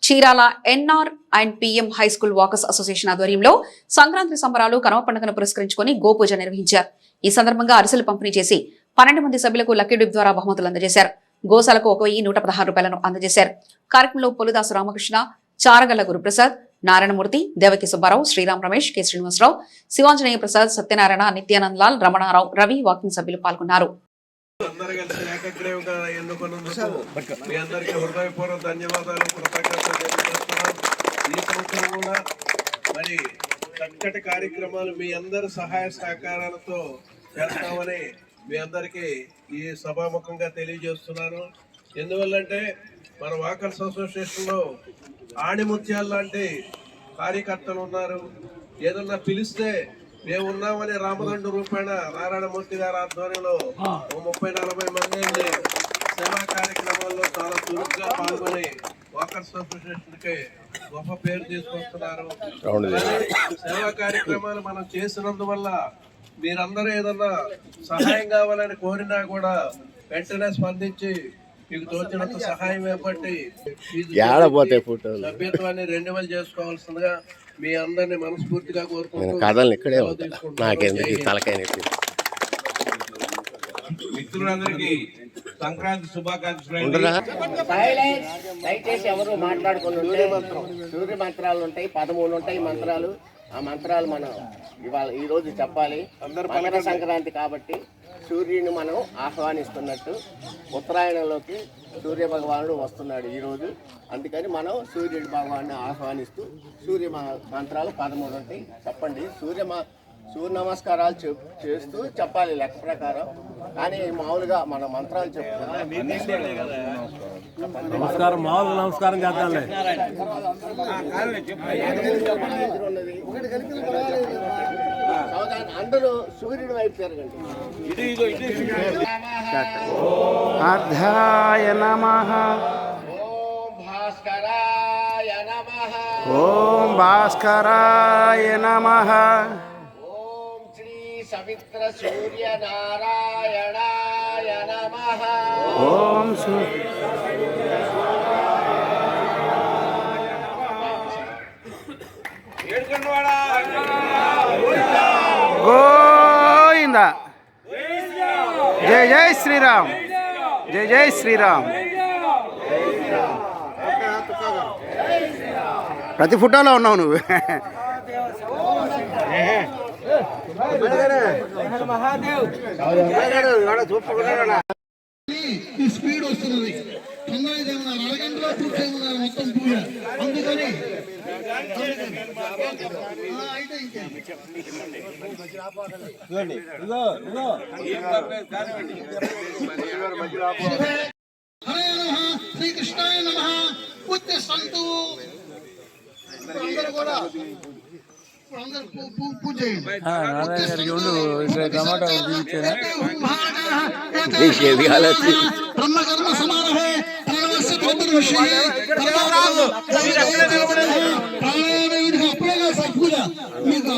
Chirala NR and PM high school walkers association ఆధ్వర్యంలో సంక్రాంతి సంబరాలు కనుమ పండుగను పురస్కరించుకుని గోపూజ నిర్వహించారు. ఈ సందర్భంగా అరిసెలు పంపిణీ చేసి 12 మంది సభ్యులకు లక్కీ డిప్ ద్వారా బహుమతులు అందజేశారు. గోశాలకు 1116 రూపాయలను అందజేశారు. కార్యక్రమంలో పొలుదాసు రామకృష్ణ, చారగల్ల గురుప్రసాద్, నారాయణమూర్తి, దేవకి సుబ్బారావు, శ్రీరామ్ రమేష్, కె శ్రీనివాసరావు, శివాంజనేయ ప్రసాద్, సత్యనారాయణ, నిత్యానంద్ లాల్, రమణారావు, రవి వాకింగ్ సభ్యులు పాల్గొన్నారు. మరి చక్కటి కార్యక్రమాలు మీ అందరి సహాయ సహకారాలతో చేస్తామని మీ అందరికీ ఈ సభాముఖంగా తెలియజేస్తున్నాను. ఎందువల్లంటే మన వాకర్స్ అసోసియేషన్ లో ఆణిముత్యాలు లాంటి కార్యకర్తలు ఉన్నారు. ఏదన్నా పిలిస్తే మేము ఉన్నామని రామదండు రూపాయన నారాయణమూర్తి గారి ఆధ్వర్యంలో 30-40 మంది సేవా కార్యక్రమాల్లో చాలా చురుగ్గా పాల్గొని వాకర్స్ అసోసియేషన్ కి గొప్ప పేరు తీసుకొస్తున్నారు. సేవా కార్యక్రమాలు మనం చేసినందువల్ల మీరందరూ ఏదన్నా సహాయం కావాలని కోరినా కూడా వెంటనే స్పందించి మీకు తోచినంత సహాయం ఏర్పట్టి సభ్యత్వాన్ని రెన్యువల్ చేసుకోవాల్సిందిగా మీ అందరినీ మనస్ఫూర్తిగా కోరుకుంటున్నాను. మిత్రులందరికీ సంక్రాంతి శుభాకాంక్షలు. దయచేసి ఎవరు మాట్లాడుకుని సూర్య మంత్రాలు ఉంటాయి, 13 ఉంటాయి మంత్రాలు. ఆ మంత్రాలు మనం ఈ రోజు చెప్పాలి. మకర సంక్రాంతి కాబట్టి సూర్యుని మనం ఆహ్వానిస్తున్నట్టు ఉత్తరాయణంలోకి సూర్య భగవానుడు వస్తున్నాడు ఈరోజు. అందుకని మనం సూర్యుడి భగవాన్ని ఆహ్వానిస్తూ సూర్య మంత్రాలు 13 ఉంటాయి. చెప్పండి. సూర్య నమస్కారాలు చేస్తూ చెప్పాలి లెక్క ప్రకారం. కానీ మామూలుగా మన మంత్రాలు చెప్పుకుంటాం. నమస్కారం చేద్దాం. అందరూ సూర్యుడి వైపు తిరగండి. అర్ధాయ నమః. ఓం భాస్కరాయ నమః. ఓం భాస్కరాయ నమః. ఓం శ్రీ సవిత్ర సూర్య నారాయణాయ నమః. ఓం గోవింద. జై జై శ్రీరామ్. జై జై శ్రీరామ్. ప్రతి ఫోటోలో ఉన్నావు నువ్వు. స్పీడ్ వస్తున్నది. తొందరగా అరగంటలో పూర్తి మొత్తం పూజ. అందుకని శ్రీకృష్ణాయ నమః. ఉత్తిష్టంతు. అందరూ కూడా పూజ చేయండి. బ్రహ్మకర్మ సమారభే అప్పుడే పూజ మీకు